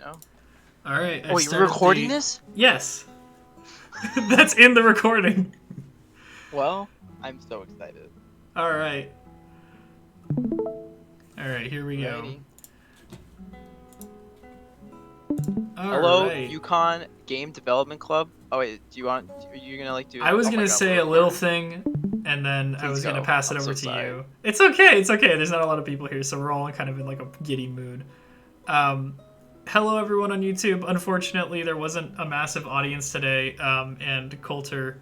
know. All right, Oh, I've you're started recording the. this? Yes, that's in the recording. Well, I'm so excited. All right, all right, here we go. Alrighty. All Hello, right. Yukon Game Development Club. Oh wait, do you want? Are you gonna like do? I was Oh my gonna God, we're say a little recording. thing, and then I Please was gonna go. pass it I'm over so to sorry. you. It's okay. It's okay. There's not a lot of people here, so we're all kind of in like a giddy mood. Um, Hello, everyone on YouTube. Unfortunately, there wasn't a massive audience today, and Coulter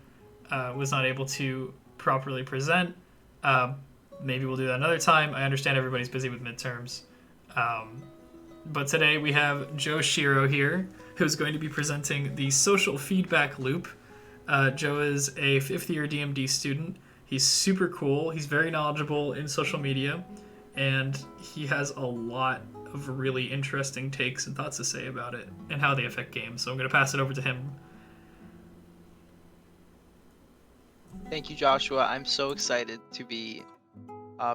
was not able to properly present. Um, Maybe we'll do that another time. I understand everybody's busy with midterms. Um, but today we have Joe Schiro here, who's going to be presenting the social feedback loop. Joe is a fifth year DMD student. He's super cool. He's very knowledgeable in social media, and he has a lot of really interesting takes and thoughts to say about it and how they affect games. So I'm going to pass it over to him. Thank you, Joshua. I'm so excited to be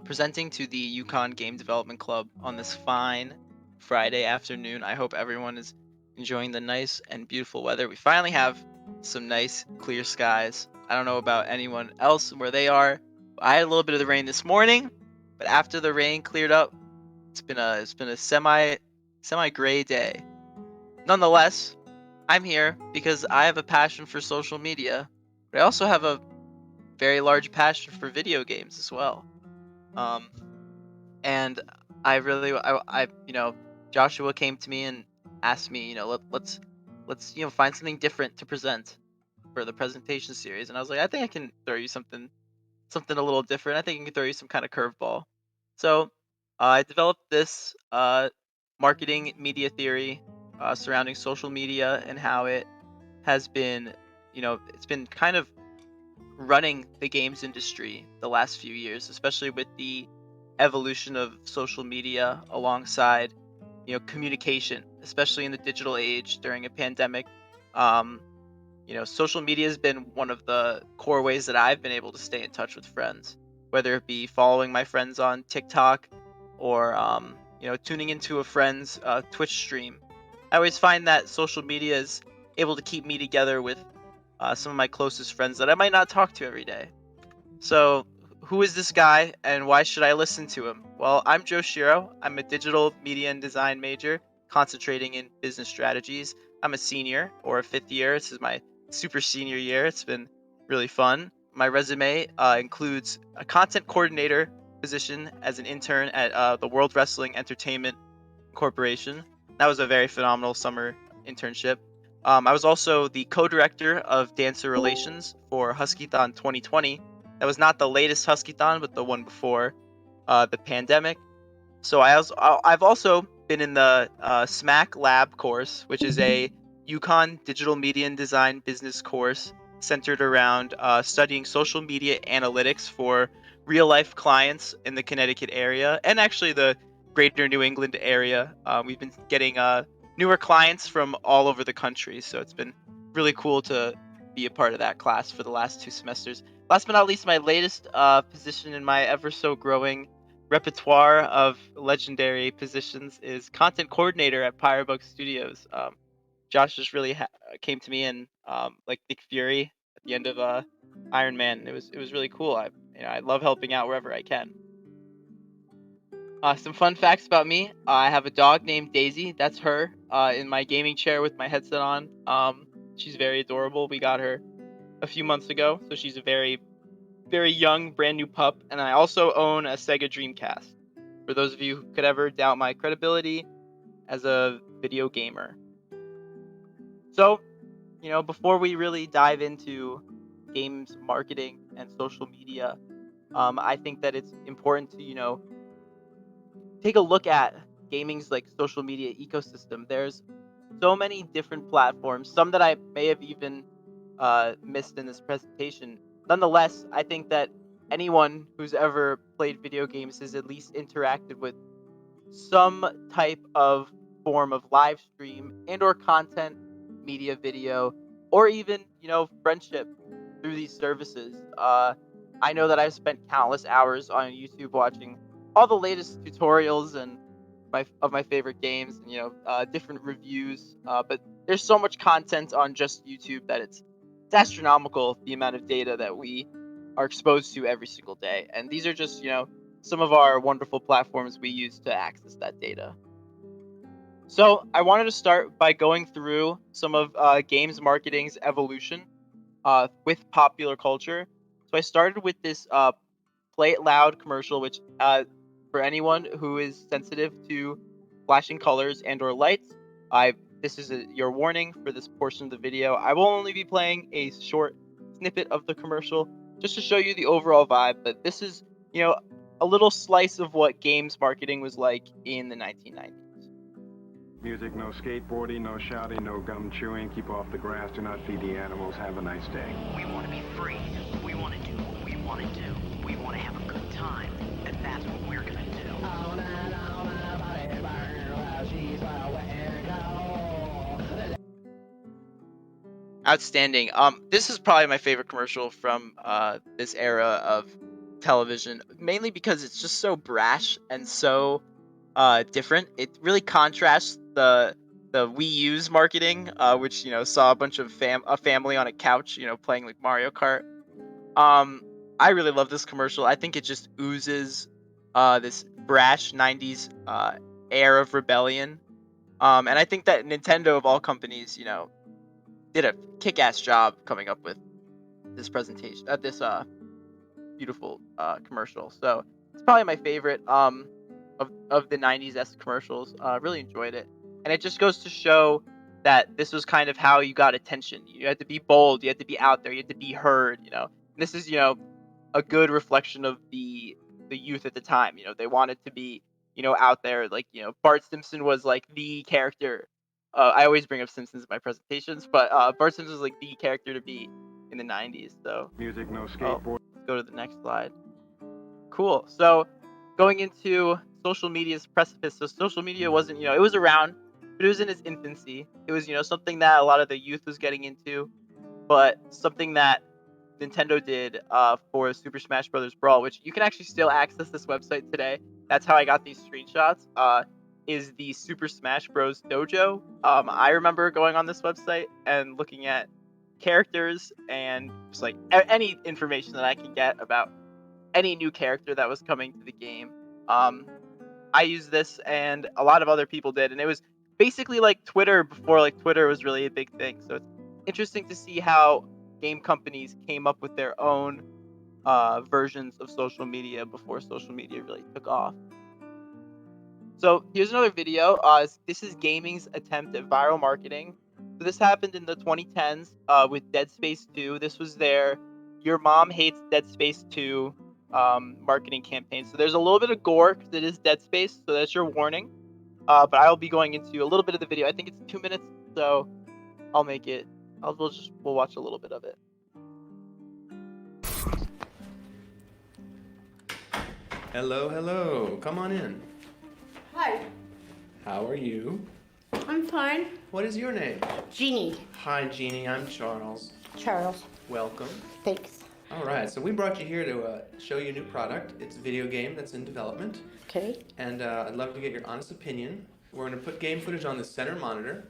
presenting to the Yukon Game Development Club on this fine Friday afternoon. I hope everyone is enjoying the nice and beautiful weather. We finally have some nice clear skies. I don't know about anyone else where they are. I had a little bit of the rain this morning, but after the rain cleared up, it's been a semi gray day. Nonetheless, I'm here because I have a passion for social media, but I also have a very large passion for video games as well. Um, and I really Joshua came to me and asked me, let's find something different to present for the presentation series, and I was like, I think I can throw you something a little different. I think I can throw you some kind of curveball. So I developed this marketing media theory surrounding social media and how it has been, it's been kind of running the games industry the last few years, especially with the evolution of social media alongside, communication, especially in the digital age during a pandemic. Um, Social media has been one of the core ways that I've been able to stay in touch with friends, whether it be following my friends on TikTok or, tuning into a friend's Twitch stream. I always find that social media is able to keep me together with some of my closest friends that I might not talk to every day. So, who is this guy and why should I listen to him? Well, I'm Joe Schiro. I'm a digital media and design major concentrating in business strategies. I'm a senior or a fifth year. This is my super senior year. It's been really fun. My resume includes a content coordinator position as an intern at the World Wrestling Entertainment Corporation. That was a very phenomenal summer internship. I was also the co-director of dancer relations for HuskyThon 2020. That was not the latest HuskyThon, but the one before the pandemic. So I've also been in the SMAC Lab course, which is a Yukon Digital Media and Design business course centered around studying social media analytics for real life clients in the Connecticut area and actually the greater New England area. We've been getting newer clients from all over the country, so it's been really cool to be a part of that class for the last 2 semesters. Last but not least, my latest position in my ever so growing repertoire of legendary positions is content coordinator at Pyrebug Studios. Josh just really came to me and like Nick Fury at the end of Iron Man. It was really cool. I love helping out wherever I can. Some fun facts about me. I have a dog named Daisy. That's her in my gaming chair with my headset on. She's very adorable. We got her a few months ago, so she's a very very young, brand new pup. And I also own a Sega Dreamcast. For those of you who could ever doubt my credibility as a video gamer. So, before we really dive into games marketing and social media, I think that it's important to, take a look at gaming's like social media ecosystem. There's so many different platforms, some that I may have even missed in this presentation. Nonetheless, I think that anyone who's ever played video games has at least interacted with some type of form of live stream and or content, media, video, or even friendship through these services. I know that I've spent countless hours on YouTube watching all the latest tutorials and my favorite games, and different reviews. But there's so much content on just YouTube that it's astronomical, the amount of data that we are exposed to every single day. And these are just some of our wonderful platforms we use to access that data. So I wanted to start by going through some of games marketing's evolution with popular culture. So I started with this "Play It Loud" commercial, which for anyone who is sensitive to flashing colors and/or lights, I this is your warning for this portion of the video. I will only be playing a short snippet of the commercial just to show you the overall vibe. But this is a little slice of what games marketing was like in the 1990s. Music, no skateboarding, no shouting, no gum chewing. Keep off the grass. Do not feed the animals. Have a nice day. We want to be free. We want to do what we want to do. We want to have a good time. And that's what we're going to do. Outstanding. This is probably my favorite commercial from this era of television, mainly because it's just so brash and so different. It really contrasts the Wii U's marketing, which saw a bunch of a family on a couch, playing like Mario Kart. I really love this commercial. I think it just oozes this brash '90s air of rebellion. And I think that Nintendo of all companies, did a kick-ass job coming up with this presentation, this beautiful commercial. So it's probably my favorite of the '90s s commercials. Really enjoyed it, and it just goes to show that this was kind of how you got attention. You had to be bold, you had to be out there, you had to be heard. And this is a good reflection of the youth at the time. They wanted to be out there. Like Bart Simpson was like the character. I always bring up Simpsons in my presentations, but Bart Simpson was like the character to be in the '90s. So Music, no skateboard. let's go to the next slide. Cool. So going into social media's precipice. So social media wasn't, it was around, but it was in its infancy. It was, something that a lot of the youth was getting into, but something that Nintendo did for Super Smash Bros. Brawl, which you can actually still access this website today. That's how I got these screenshots. Is the Super Smash Bros. Dojo. I remember going on this website and looking at characters and just like any information that I could get about any new character that was coming to the game. I used this, and a lot of other people did, and it was basically like Twitter before like Twitter was really a big thing. So it's interesting to see how game companies came up with their own versions of social media before social media really took off. So here's another video. This is gaming's attempt at viral marketing. So this happened in the 2010s with Dead Space 2. This was their "Your Mom Hates Dead Space 2" marketing campaign. So there's a little bit of gore because it is Dead Space, so that's your warning. But I'll be going into a little bit of the video. I think it's 2 minutes, so I'll make it. We'll watch a little bit of it. Hello, hello. Come on in. Hi, How are you? I'm fine. What is your name? Jeannie. Hi, Jeannie. I'm Charles. Charles, Welcome. thanks. All right, so we brought you here to show you a new product. It's a video game that's in development, Okay. and I'd love to get your honest opinion. We're going to put game footage on the center monitor.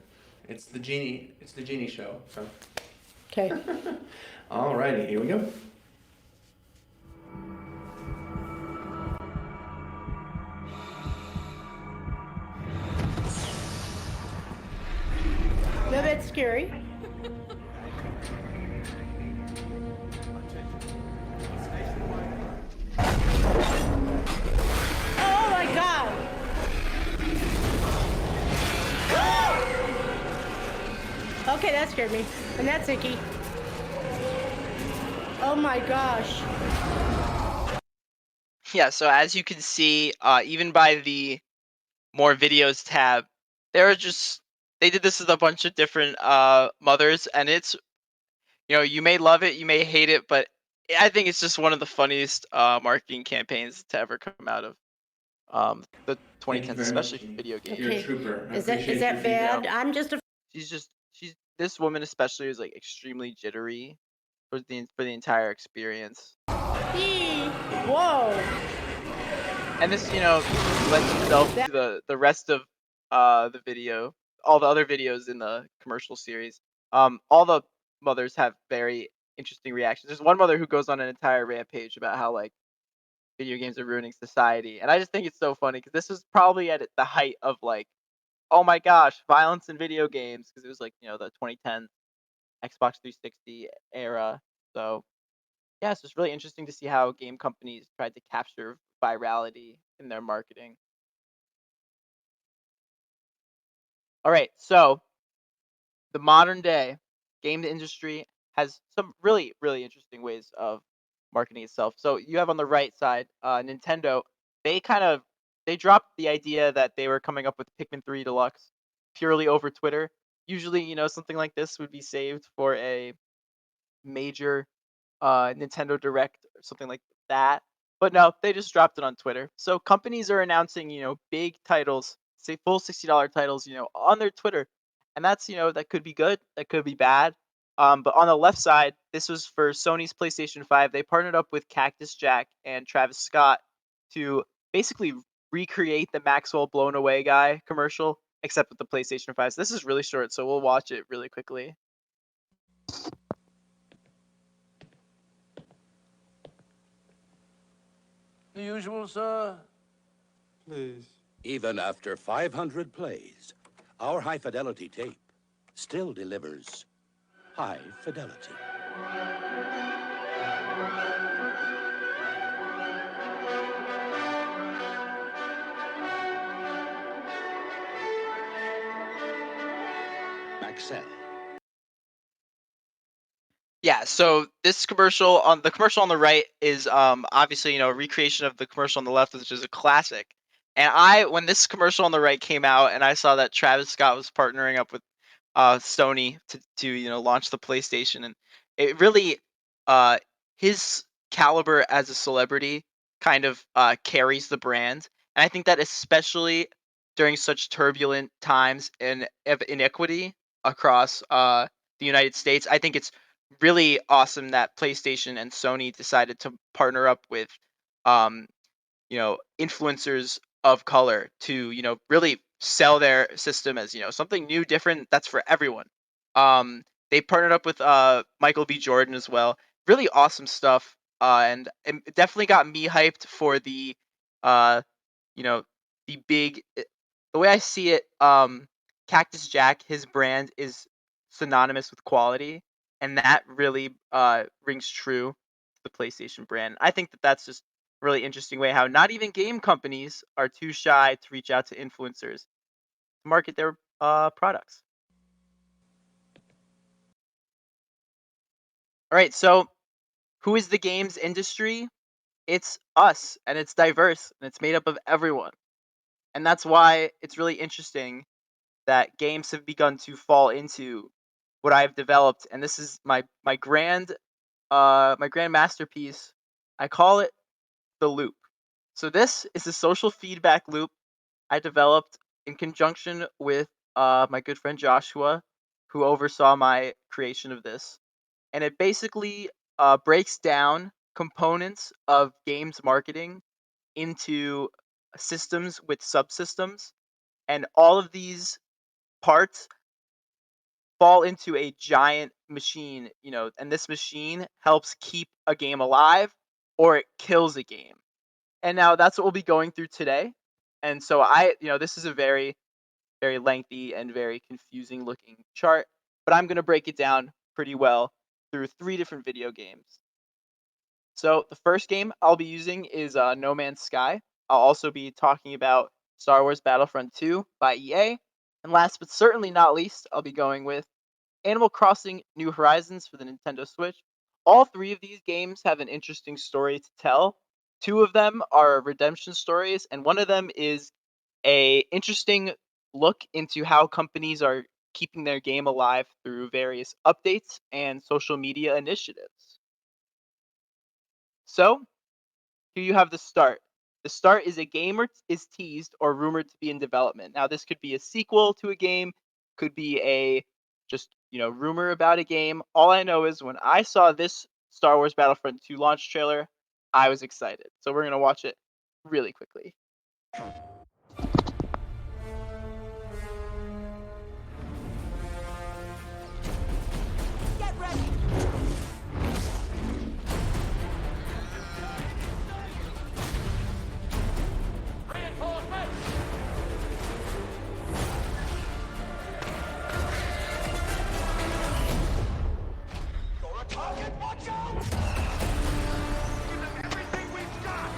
It's the Genie show. So, Okay. all righty, here we go. No, that's scary. Oh my God! Okay, that scared me. And that's icky. Oh my gosh. Yeah, so as you can see, even by the more videos tab, they did this with a bunch of different mothers, and it's you may love it, you may hate it, but I think it's just one of the funniest marketing campaigns to ever come out of the Thank you 2010s, very much, especially for Jeannie. video games. You're a Okay. trooper. I Is that appreciate that your bad? feedback. I'm just a She's this woman especially is like extremely jittery for the entire experience. Whoa. And this, lends itself to the rest of the video, all the other videos in the commercial series. All the mothers have very interesting reactions. There's one mother who goes on an entire rampage about how like video games are ruining society, and I just think it's so funny because this was probably at the height of like, oh my gosh, violence in video games, because it was like the 2010 Xbox 360 era. So yeah, it's just really interesting to see how game companies tried to capture virality in their marketing. All right, so the modern day game industry has some really, really interesting ways of marketing itself. So you have on the right side, Nintendo. They kind of they dropped the idea that they were coming up with Pikmin 3 Deluxe purely over Twitter. Usually, something like this would be saved for a major Nintendo Direct or something like that. But no, they just dropped it on Twitter. So companies are announcing, big titles, say full $60 titles, on their Twitter. And that's, that could be good, that could be bad. But on the left side, this was for Sony's PlayStation 5. They partnered up with Cactus Jack and Travis Scott to basically recreate the Maxwell Blown Away guy commercial, except with the PlayStation 5. So this is really short, so we'll watch it really quickly. The usual, sir? Please. Even after 500 plays, our high-fidelity tape still delivers high fidelity. Maxell. Yeah, so this commercial on the right is obviously, a recreation of the commercial on the left, which is a classic. And when this commercial on the right came out and I saw that Travis Scott was partnering up with Sony to launch the PlayStation, and it really uh his caliber as a celebrity kind of carries the brand. And I think that especially during such turbulent times and of inequity across the United States, I think it's really awesome that PlayStation and Sony decided to partner up with um, influencers of color to, really sell their system as, something new, different, that's for everyone. They partnered up with Michael B. Jordan as well. Really awesome stuff. And it definitely got me hyped for uh, you know, the way I see it, Cactus Jack, his brand is synonymous with quality, and that really rings true to the PlayStation brand. I think that that's just a really interesting way how not even game companies are too shy to reach out to influencers to market their products. All right, so who is the games industry? It's us, and it's diverse, and it's made up of everyone. And that's why it's really interesting that games have begun to fall into what I've developed, and this is my grand masterpiece. I call it the loop. So this is a social feedback loop I developed in conjunction with my good friend Joshua, who oversaw my creation of this, and it basically breaks down components of games marketing into systems with subsystems, and all of these parts fall into a giant machine, and this machine helps keep a game alive or it kills a game. And now that's what we'll be going through today. And so this is a very, very lengthy and very confusing looking chart, but I'm going to break it down pretty well through three different video games. So the first game I'll be using is No Man's Sky. I'll also be talking about Star Wars Battlefront II by EA. And last but certainly not least, I'll be going with Animal Crossing New Horizons for the Nintendo Switch. All three of these games have an interesting story to tell. Two of them are redemption stories, and one of them is a interesting look into how companies are keeping their game alive through various updates and social media initiatives. So, here you have the start. The start is a game is teased or rumored to be in development. Now, this could be a sequel to a game, could be a just rumor about a game. All I know is when I saw this Star Wars Battlefront 2 launch trailer, I was excited. So we're gonna watch it really quickly. Get ready! Target, watch out! Give them everything we've got!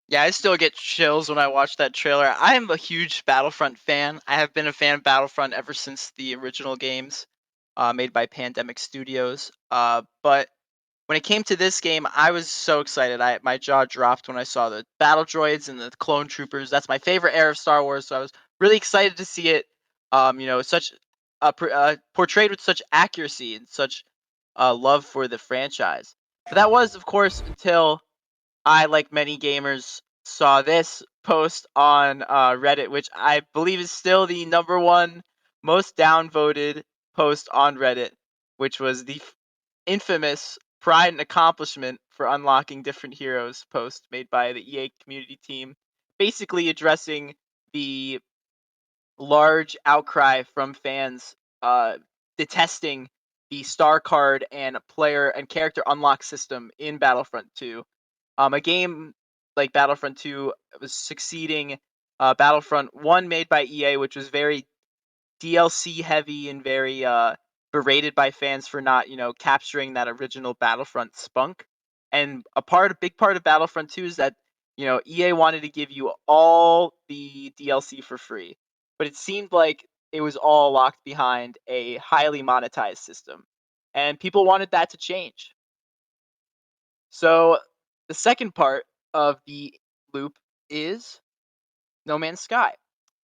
Yeah, I still get chills when I watch that trailer. I am a huge Battlefront fan. I have been a fan of Battlefront ever since the original games, made by Pandemic Studios. But when it came to this game, I was so excited. My jaw dropped when I saw the battle droids and the clone troopers. That's my favorite era of Star Wars, so I was really excited to see it. Such portrayed with such accuracy and such love for the franchise. But that was, of course, until I, like many gamers, saw this post on Reddit, which I believe is still the number one most downvoted post on Reddit, which was the infamous Pride and Accomplishment for Unlocking Different Heroes post made by the EA community team, basically addressing the large outcry from fans detesting the star card and player and character unlock system in Battlefront 2. A game like Battlefront 2 was succeeding Battlefront 1 made by EA, which was very DLC heavy and very berated by fans for not, capturing that original Battlefront spunk. And a big part of Battlefront 2 is that, EA wanted to give you all the DLC for free, but it seemed like it was all locked behind a highly monetized system, and people wanted that to change. So the second part of the loop is No Man's Sky.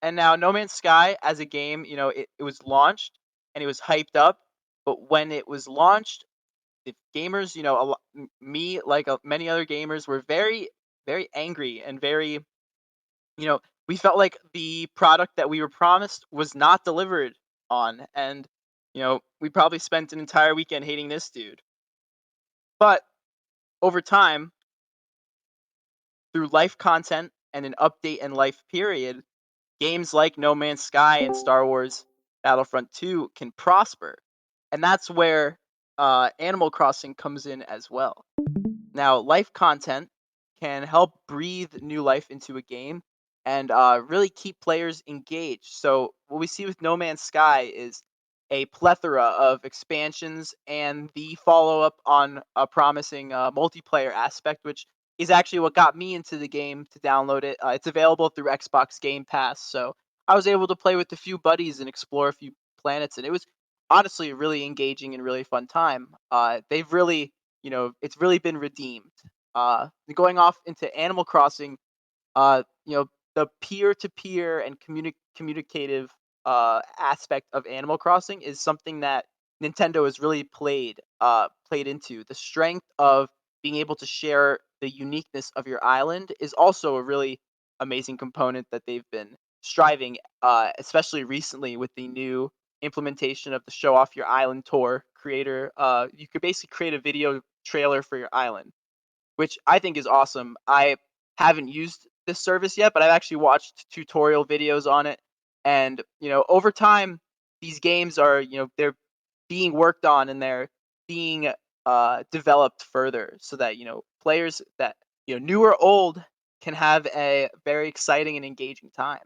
And now No Man's Sky as a game, it was launched and it was hyped up, but when it was launched, the gamers, me like many other gamers were very very angry and very, we felt like the product that we were promised was not delivered on, and we probably spent an entire weekend hating this dude. But over time, through life content and an update and life period, games like No Man's Sky and Star Wars Battlefront 2 can prosper. And that's where Animal Crossing comes in as well. Now, life content can help breathe new life into a game and really keep players engaged. So, what we see with No Man's Sky is a plethora of expansions and the follow up on a promising multiplayer aspect, which is actually what got me into the game to download it. It's available through Xbox Game Pass, so I was able to play with a few buddies and explore a few planets, and it was honestly a really engaging and really fun time. They've really, it's really been redeemed. Going off into Animal Crossing, the peer-to-peer and communicative aspect of Animal Crossing is something that Nintendo has really played into. The strength of being able to share the uniqueness of your island is also a really amazing component that they've been striving, especially recently with the new implementation of the Show Off Your Island tour creator. You could basically create a video trailer for your island, which I think is awesome. I haven't used this service yet, but I've actually watched tutorial videos on it. And, over time, these games are, they're being worked on and they're being developed further so that, players that, new or old can have a very exciting and engaging time.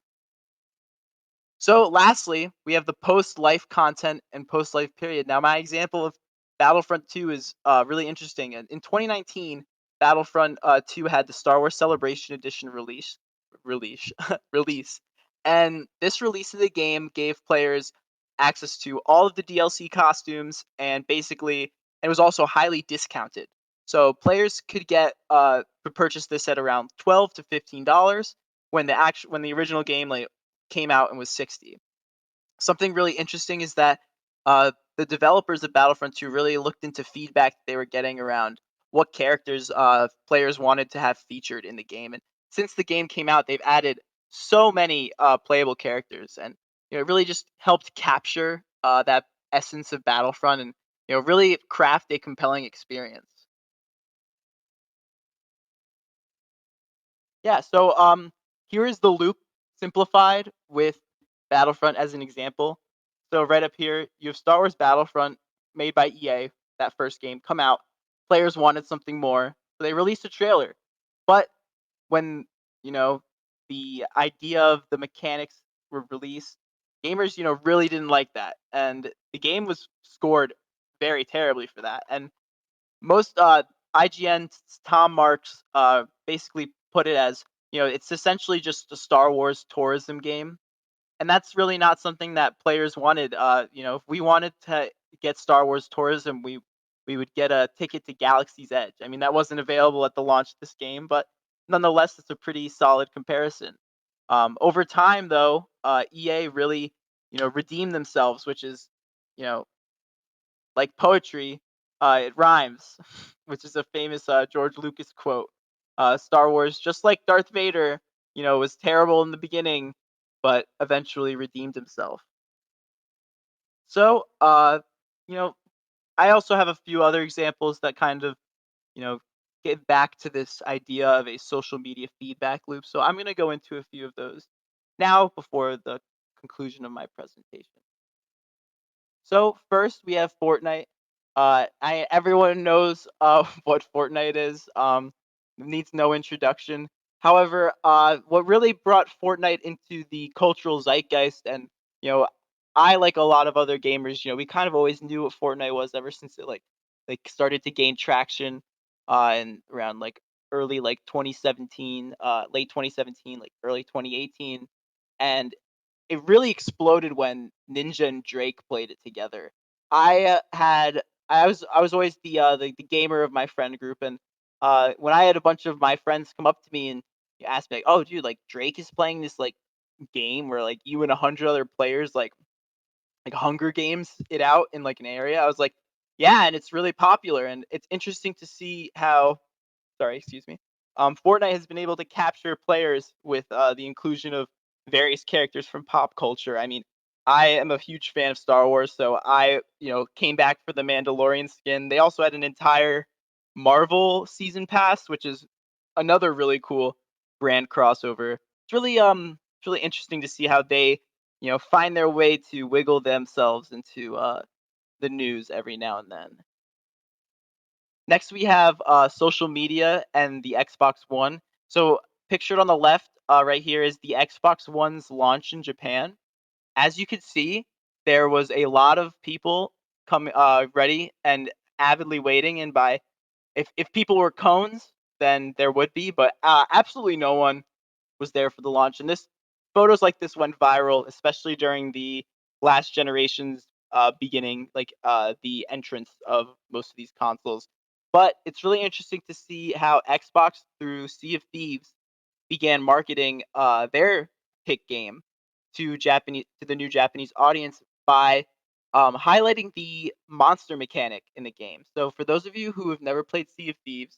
So, lastly, we have the post life content and post life period. Now, my example of Battlefront 2 is really interesting. In 2019, Battlefront 2 had the Star Wars Celebration Edition release, release, and this release of the game gave players access to all of the DLC costumes, and basically, it was also highly discounted. So players could purchase this at around $12 to $15 when the original game came out and was 60. Something really interesting is that the developers of Battlefront 2 really looked into feedback that they were getting around what characters players wanted to have featured in the game. And since the game came out, they've added so many playable characters, and it really just helped capture that essence of Battlefront, and really craft a compelling experience. Yeah, so here is the loop simplified with Battlefront as an example. So right up here, you have Star Wars Battlefront, made by EA, that first game, come out. Players wanted something more, so they released a trailer. But when, you know, the idea of the mechanics were released, gamers, really didn't like that. And the game was scored very terribly for that. And most IGN's Tom Marks basically put it as, it's essentially just a Star Wars tourism game, and that's really not something that players wanted. If we wanted to get Star Wars tourism, we would get a ticket to Galaxy's Edge. I mean, that wasn't available at the launch of this game, but nonetheless, it's a pretty solid comparison. Over time, though, EA really, redeemed themselves, which is, you know, like poetry, it rhymes, which is a famous George Lucas quote. Star Wars, just like Darth Vader, was terrible in the beginning, but eventually redeemed himself. So, you know, I also have a few other examples that kind of, you know, get back to this idea of a social media feedback loop. So I'm going to go into a few of those now before the conclusion of my presentation. So first we have Fortnite. Everyone knows what Fortnite is. Needs no introduction. However, what really brought Fortnite into the cultural zeitgeist, and you know, I, like a lot of other gamers, we kind of always knew what Fortnite was ever since it like started to gain traction, and around like early like 2017, late 2017, like early 2018, and it really exploded when Ninja and Drake played it together. I was always the gamer of my friend group, and when I had a bunch of my friends come up to me and ask me like, "Oh, dude, like Drake is playing this like game where like you and 100 other players like Hunger Games it out in like an area," I was like, "Yeah, and it's really popular, and it's interesting to see how." Sorry, excuse me. Fortnite has been able to capture players with the inclusion of various characters from pop culture. I mean, I am a huge fan of Star Wars, so I, came back for the Mandalorian skin. They also had an entire Marvel season pass, which is another really cool brand crossover. It's really interesting to see how they, find their way to wiggle themselves into the news every now and then. Next, we have social media and the Xbox One. So, pictured on the left, right here, is the Xbox One's launch in Japan. As you can see, there was a lot of people coming, ready and avidly waiting. And by if people were cones, then there would be, but absolutely no one was there for the launch. And this photos like this went viral, especially during the last generation's beginning, like the entrance of most of these consoles. But it's really interesting to see how Xbox, through Sea of Thieves, began marketing their hit game to the new Japanese audience by highlighting the monster mechanic in the game. So for those of you who have never played Sea of Thieves,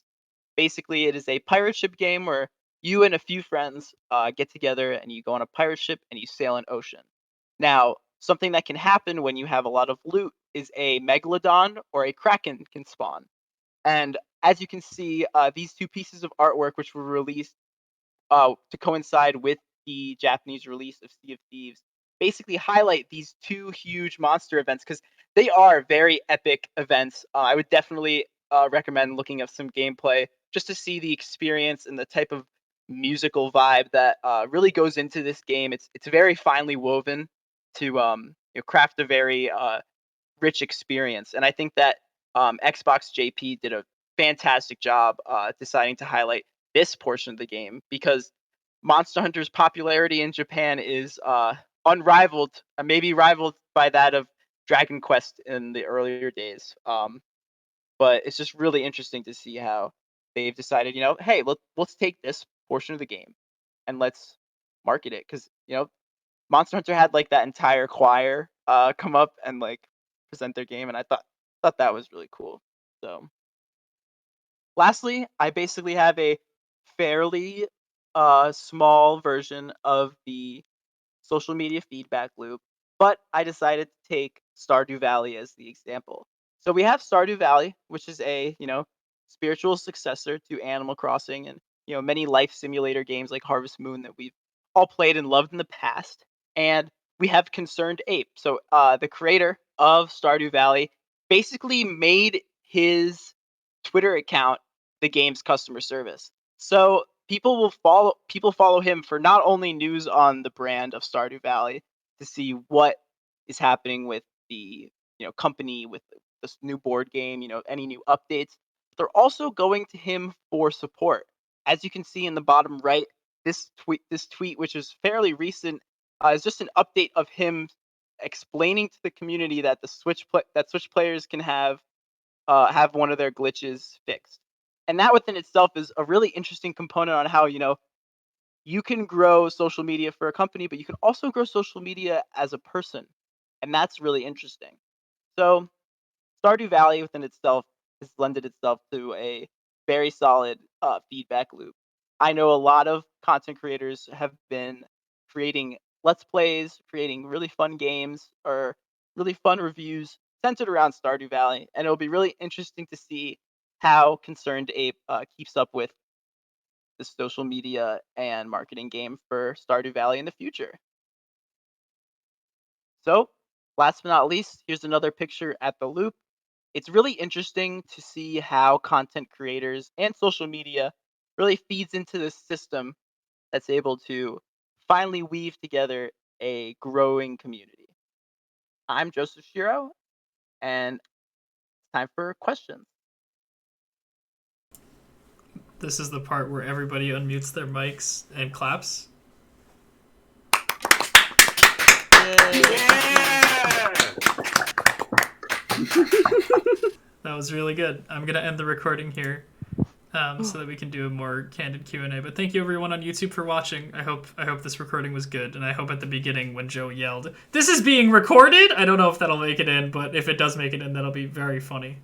basically it is a pirate ship game where you and a few friends get together and you go on a pirate ship and you sail an ocean. Now, something that can happen when you have a lot of loot is a megalodon or a kraken can spawn. And as you can see, these two pieces of artwork, which were released to coincide with the Japanese release of Sea of Thieves, basically highlight these two huge monster events because they are very epic events. I would definitely recommend looking up some gameplay just to see the experience and the type of musical vibe that really goes into this game. It's very finely woven to craft a very rich experience. And I think that Xbox JP did a fantastic job deciding to highlight this portion of the game because Monster Hunter's popularity in Japan is unrivaled, maybe rivaled by that of Dragon Quest in the earlier days. But it's just really interesting to see how they've decided, hey, let's take this portion of the game and let's market it because Monster Hunter had like that entire choir come up and like present their game, and I thought that was really cool. So, lastly, I basically have a fairly small version of the social media feedback loop, but I decided to take Stardew Valley as the example. So we have Stardew Valley, which is a, spiritual successor to Animal Crossing and, many life simulator games like Harvest Moon that we've all played and loved in the past. And we have Concerned Ape. So the creator of Stardew Valley basically made his Twitter account the game's customer service. So people follow him for not only news on the brand of Stardew Valley to see what is happening with the company with this new board game, any new updates. They're also going to him for support. As you can see in the bottom right, this tweet, which is fairly recent, is just an update of him explaining to the community that Switch players can have one of their glitches fixed. And that within itself is a really interesting component on how, you can grow social media for a company, but you can also grow social media as a person. And that's really interesting. So Stardew Valley within itself has lended itself to a very solid feedback loop. I know a lot of content creators have been creating let's plays, creating really fun games or really fun reviews centered around Stardew Valley, and it'll be really interesting to see how Concerned Ape keeps up with the social media and marketing game for Stardew Valley in the future. So, last but not least, here's another picture at the loop. It's really interesting to see how content creators and social media really feeds into this system that's able to finally weave together a growing community. I'm Joseph Schiro, and it's time for questions. This is the part where everybody unmutes their mics and claps. That was really good. I'm gonna end the recording here, so that we can do a more candid Q&A. But thank you everyone on YouTube for watching. I hope this recording was good, and I hope at the beginning when Joe yelled, "This is being recorded!" I don't know if that'll make it in, but if it does make it in, that'll be very funny.